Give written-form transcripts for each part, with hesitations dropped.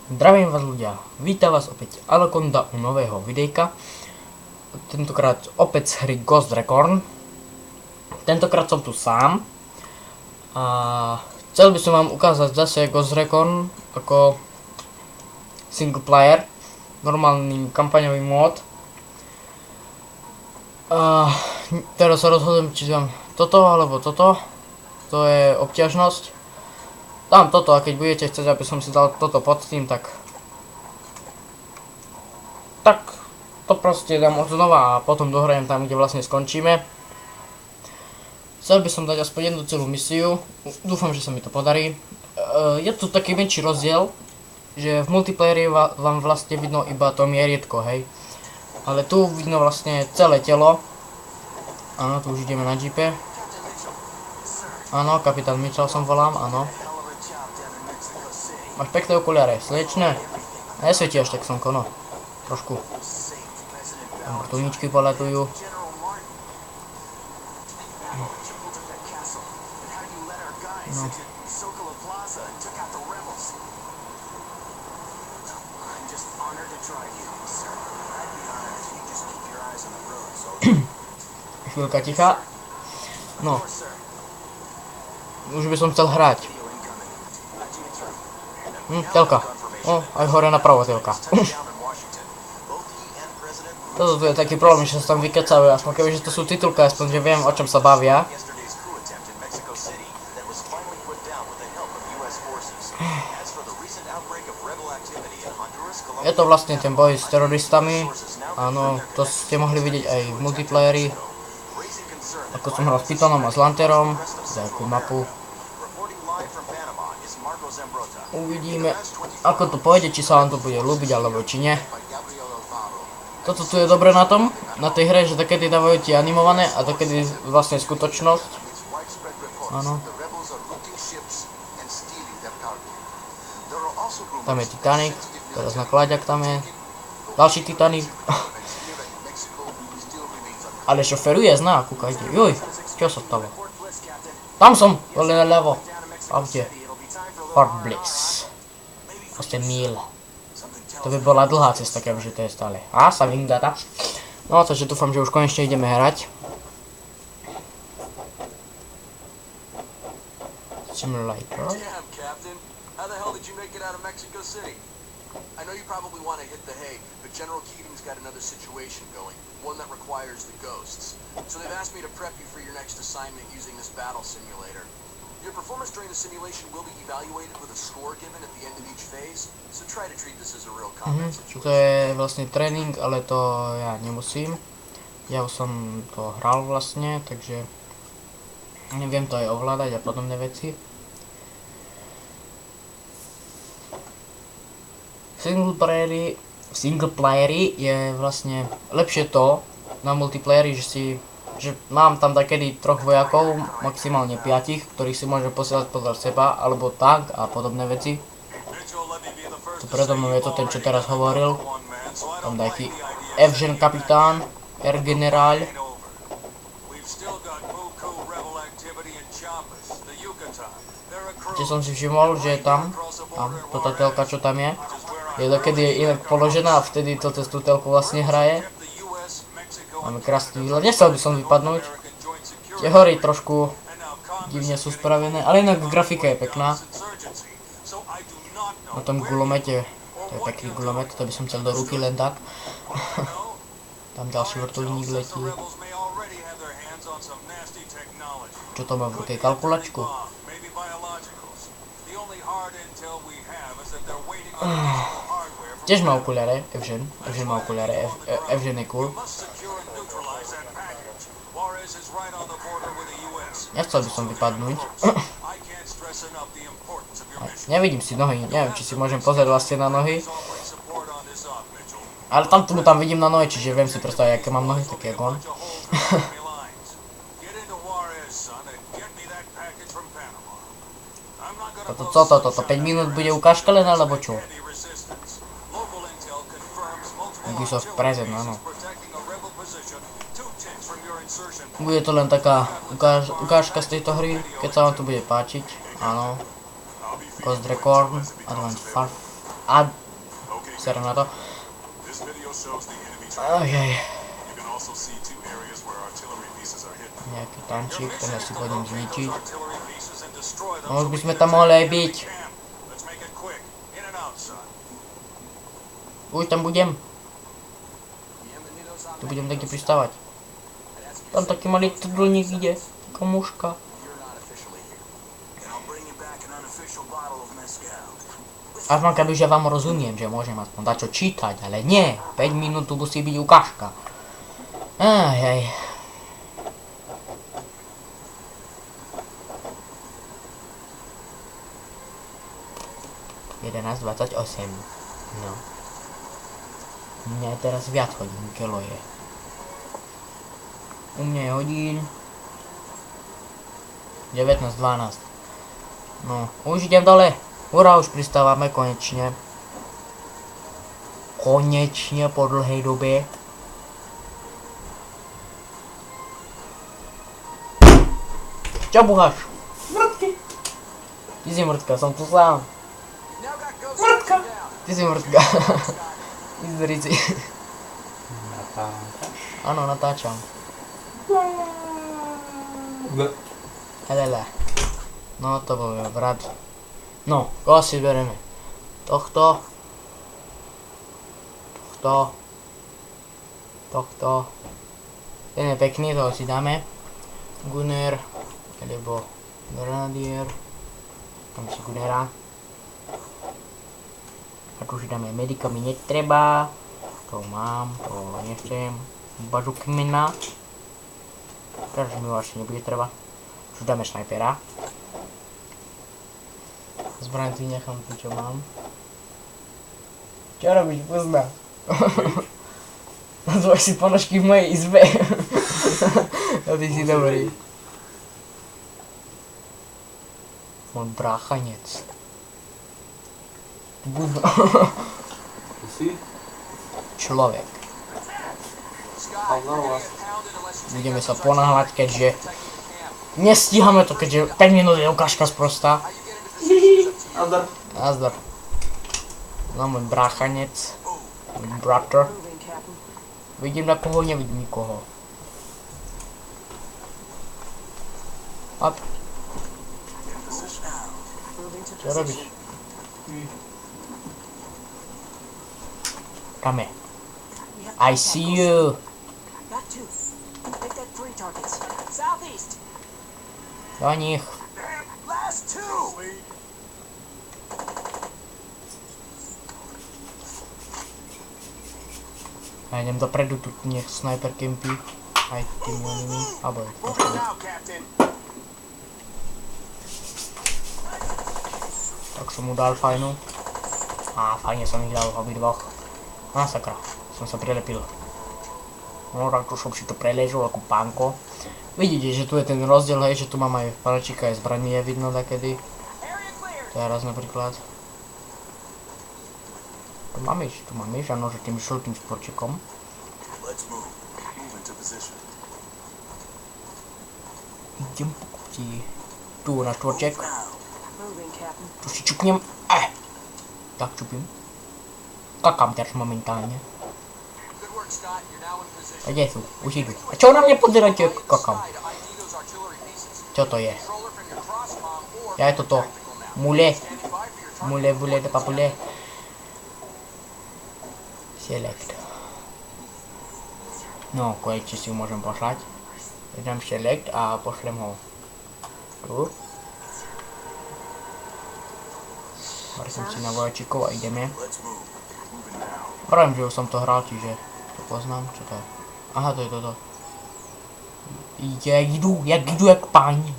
Zdravím vás ľudia, vítam vás opäť Anaconda u nového videjka. Tentokrát opäť z hry Ghost Recon. Tentokrát som tu sám. A chcel by som vám ukázať zase Ghost Recon ako single player. Normálny kampaňový mód. A teraz sa rozhodujem, či dám toto alebo toto. To je obťažnosť. Dám toto, a keď budete chcieť, aby som si dal toto pod tým, tak to proste dám od znova a potom dohrajem tam, kde vlastne skončíme. Chcel by som dať aspoň jednu celú misiu, dúfam, že sa mi to podarí. Je tu taký menší rozdiel, že v multiplayeri vám vlastne vidno iba to mierietko, hej. Ale tu vidno vlastne celé telo. Áno, tu už ideme na jeepe. Áno, kapitán Mitchell som volám, áno. Máš pekné okuliare, slečne. Nesvieti až tak slnko, no. Trošku. Tam vrtuľničky poletujú. No. Chvíľka ticha. No. Už by som chcel hrať. Telka. O, aj hore napravo telka. Toto tu je taký problém, že sa tam vykecajú, aspoň kebyže to sú titulky, aspoň že viem, o čom sa bavia. Je to vlastne ten boj s teroristami. Áno, to ste mohli vidieť aj v multiplayeri. Ako som hral s Pythonom a s Lanterom. Takú mapu. Uvidíme, ako to pôjde, či sa vám to bude ľúbiť, alebo či nie. Toto tu je dobré na tom, na tej hre, že takedy dávajú ti animované a takedy vlastne skutočnosť. Áno. Tam je Titanic, teraz nakladiak tam je. Ďalší Titanic. Ale šoferuje, zná, kúkajte. Juj, čo sa stalo? Tam som, dole naľavo. V aute. Fort Bliss. Proste mil. To by bola dlhá cesta, kebyže to je stále. A, saving data. No, takže dúfam, že už konečne ideme hrať. Simulator. I know you probably want to hit The Hague, but General Keating's got another situation going, one that requires the ghosts. So they've asked me to prep you for your next assignment using this battle simulator. Your performance during the simulation will be evaluated with a score given at the end of each phase, so try to treat this as a real combat situation. To je vlastne tréning, ale to ja nemusím. Ja už som to hral vlastne, takže neviem to aj ovládať a podobné veci. Single playeri je vlastne lepšie to na multiplayeri, že mám tam takedy 3 vojakov, maximálne 5, ktorých si môžem posielať podľa seba, alebo tank a podobné veci. Tu predo mnou je to ten, čo teraz hovoril. Tam taký Evžen kapitán, generál. Keď som si všimol, že je tam tá telka, čo tam je dokedy je inak položená a vtedy to cez tú telku vlastne hraje. Máme krásny výhľad, nechcel by som vypadnúť. Tie hory trošku divne sú spravené, ale inak grafika je pekná. Na tom gulomete, to je pekný gulomet, to by som chcel do ruky len tak. Tam ďalší vrtuľník letí. Čo to má v ruke, kalkulačku? Tiež má okuliare, Evžen má okuliare, Evžen je cool. Nechcel by som vypadnúť. Nevidím si nohy, neviem, či si môžem pozrieť vlastne na nohy. Ale tam vidím na nohy, čiže viem si predstaviť, aké mám nohy, také ako on. Toto, 5 minút bude ukážka len, alebo čo? Ubisoft Present, áno. Bude to len taká ukážka z tejto hry, keď sa vám to bude páčiť, áno. Ghost Recon, Advanced A Okay, sere na to. this video shows the enemy Ajaj. You can also see 2 areas where artillery pieces are hidden. Nejaký tančík, ten si poďme zničiť. Artillery pieces and destroy them No už so by we sme can tam attack mohli aj the enemy byť. camp. Let's make it quick. In and out, son. Už tam budem. Tu budem taký pristávať. Tam taký malý trdelník ide. Taká muška. And I'll bring you back an unofficial bottle of mezcal. Aspoň keby, že vám rozumiem, že môžem aspoň dačo čítať, ale nie. 5 minút tu musí byť ukážka. Ajaj. Jedenáct 28. No. U mňa je teraz viac hodín, kelo je. U mňa je hodín 19:12. No, už idem dole. Hurá, už pristávame konečne. Konečne po dlhej době. Čo buháš? Mrtky. Ty si mrtka, som tu sám. Mrtka. Ty si mrtka. Vyzri si. Áno, natáčam. Helele. No to bol brat. No, koho si bereme? Tohto. Ten je pekný, toho si dáme. Gunner, alebo Grenadier. Tam si Gunnera. A tu si dáme medika, mi netreba. To mám, to nechcem. Bazukmena. Teraz mi ho asi nebude treba. Tu dáme snajpera. Zbraň si nechám tu, čo mám. Čo robíš, pozná? Nazvaj si ponožky v mojej izbe. No ty si dobrý. Môj bráchanec. Budno. Ty si? Človek. Pavlova. Budeme sa ponáhľať, keďže nestíhame to, keďže 5 minút je ukážka sprostá. Nazdar. Nazdar. No môj bráchanec. Môj brother. Vidím na koho, nevidím nikoho. Up. Čo robíš? Tam je. I see you. Got two. Pick that 3 targets. Southeast. Do nich. Last 2. Ja idem dopredu, tu nech sniper kempí. Aj tými onými. Abo trošku. Now, Captain. Tak som mu dal fajnú. Á, fajne som ich dal obidvoch. Á, sakra. Som sa prilepil. No, tak tu som si to preležil ako pánko. Vidíte, že tu je ten rozdiel, hej, že tu mám aj palačíka, aj zbraň je vidno takedy. Teraz napríklad. Tu mám iš, áno, že tým žltým sporčekom. Let's move. Move into position. Idem ti. Tu na štvorček. Moving, Captain. Tu si čuknem. Tak čupím. Kakám teraz momentálne. Good work, Scott. You're now in position. A kde sú? Už idú. A čo na mne pozeráte, ako kakám? Try to ID those artillery pieces. Čo to je? Controller from your cross-comm or Ja je toto. tactical map. Mule. Standing by for your target. Mule, bule, de papule. Select. No, konečne si ho môžem poslať. Dám select a pošlem ho tu. Mrknem si na vojačikov a ideme. Let's move. Moving now. Vravím, že už som to hral, čiže to poznám. Čo to je? Aha, to je toto. Jak jdu jak páni.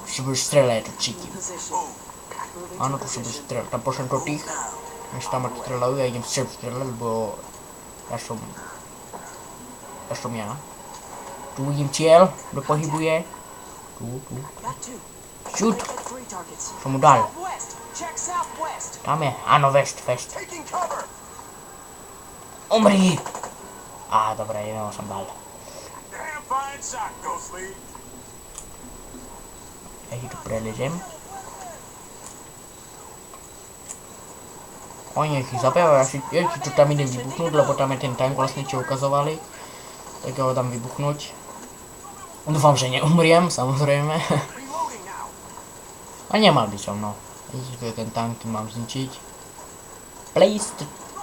Už si budeš strelať, to cítim. Position. Moving Áno, to tu si budeš position. strelať. Tam pošlem to tých. Než tam ak strelajú, ja idem strelať, lebo ja som ja. Tu vidím cieľ, kto pohybuje. Tu. Got 2. Shoot, Pick that 3 targets. som mu dal. Southwest. Check southwest. Tam je, áno, vest. Taking cover. Umri! Á, dobre, jedného som dal. Damn fine shot, Ghostly. Ja si tu preležem. Oni nech ich zabíjajú, ja ti to tam idem vybuchnúť, lebo tam je ten tank vlastne, čo ukazovali. Tak ho dám vybuchnúť. Dúfam, že neumriem, samozrejme. A nemal by som, no. Vidíte, to je ten tank, ktorý mám zničiť. Place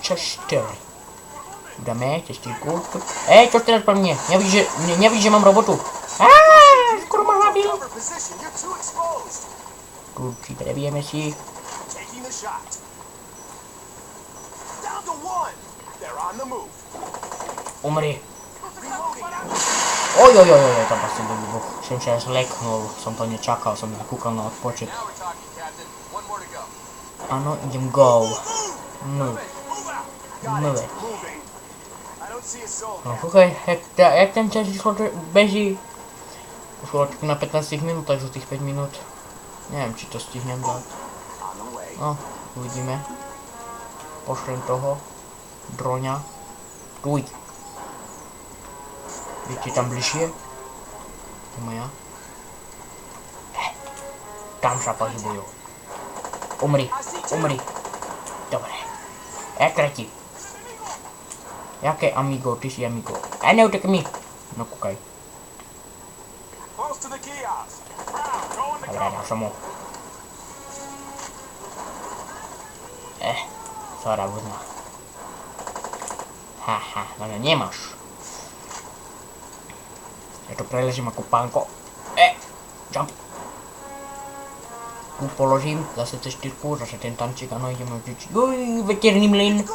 4. Dáme, češtírku. Čo teraz po mne? Nevidíš, že mám robotu. Skoro ma zabil. Kľúči, prebijeme si. Umri. Ojojojoj, tam vlastne byl výbuch. Som sa zleknul, som to nečakal, som kúkal na odpočet. Áno, idem go. No. No, kúkaj, jak ten čas beží. Už tak na 15 minút, takže tých 5 minút. Neviem, či to stihnem dať. No, uvidíme. Pošlem toho droňa. Uj. Vidíte tam bližšie? To je moja. Tam sa pohybujú. Umri. Dobre. Tretí. Jaké amigo? Ty si amigo. Neutek mi. No kúkaj. Dobre, dal som mu. Sora vozná. Haha, no nemáš. Ja to preležím ako pánko. Jump. Tu položím, zase C4, zase ten tančík, ano, ideme vždyť. Veterný mlyn.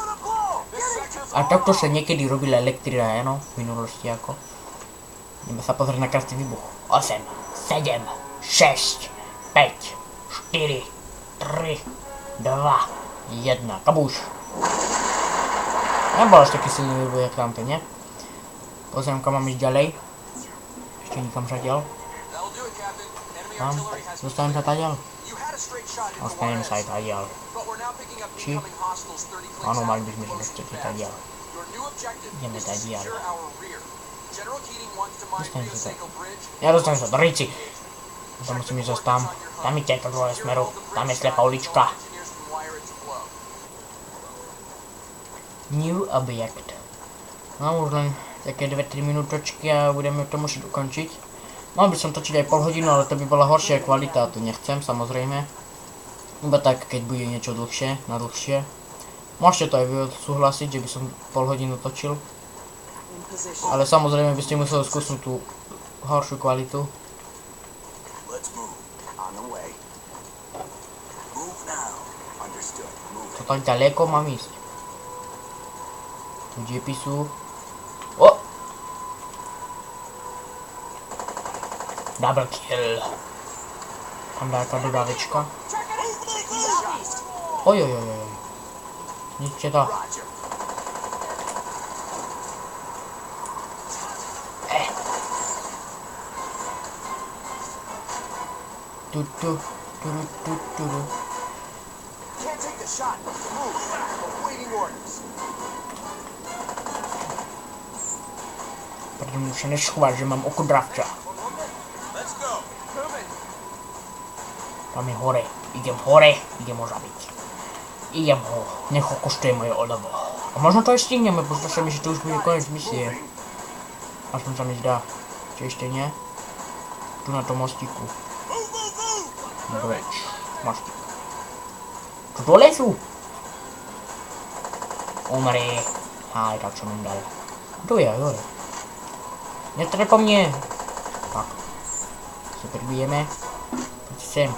A takto sa niekedy robila elektrina, ano, v minulosti ako. Ideme sa pozrieť na krásny výbuch. 8, 7, 6, 5, 4, 3, 2, 1, kabúš. Nebol až taký silný výbuch, jak tamto, nie? Pozriem, kam mám ísť ďalej. Ešte nikam žadiaľ. Tam, dostanem sa tadiaľ. Dostanem sa aj tadiaľ. Či? Áno, mali by sme sa dostať tadiaľ. Ideme tadiaľ. Dostanem sa to. Ja dostanem sa do rici. To musím ísť zase tam. Tam je to dvoje smeru. Tam je slepá ulička. New object. Mám už len také 2-3 minútočky a budeme to musieť ukončiť. Mal by som točiť aj pol hodinu, ale to by bola horšia kvalita, to nechcem samozrejme. Iba tak, keď bude niečo dlhšie, na dlhšie. Môžete to aj vy súhlasiť, že by som pol hodinu točil. Ale samozrejme by ste museli skúsnuť tú horšiu kvalitu. To tak ďaleko mám ísť. Tu jeepy sú. Double kill. Tam nejaká dodávečka. Ojojojoj. Ničte to. Preto musím neschovať, že mám oko dravča. Tam je hore, idem ho zabiť. Idem ho, nech ho koštuje moje olovo. A možno to aj stihneme, pretože sa mi, že to už bude konec misie. Aspoň sa mi zdá. Či ešte nie? Tu na tom mostíku. Dobre, mostík. Tu dole sú? Umri. Aj tak som im dal. Tu je, hore. Netrep po mne. Tak. Se pribijeme. Poď sem.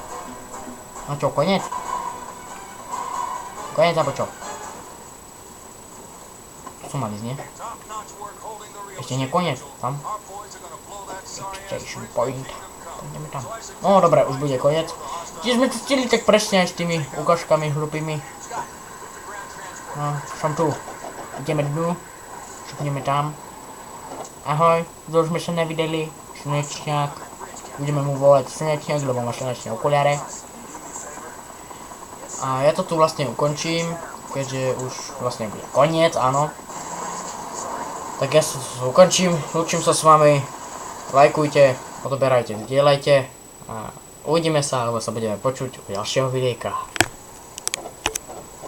No čo, koniec? Koniec, alebo čo? Tu som mali ísť, nie? Ešte nie koniec, tam. Station point. Ideme tam. No dobre, už bude koniec. Tiež sme to stihli tak presne aj s tými ukážkami hlupými. No, som tu. Ideme dnu. Šupneme tam. Ahoj, kto už sme sa nevideli. Slnečňák. Budeme mu volať Slnečňák, lebo má slnečné okuliare. A ja to tu vlastne ukončím, keďže už vlastne bude koniec, áno. Tak ja sa ukončím, lúčim sa s vami, lajkujte, odoberajte, zdieľajte a uvidíme sa, alebo sa budeme počuť u ďalšieho videjka.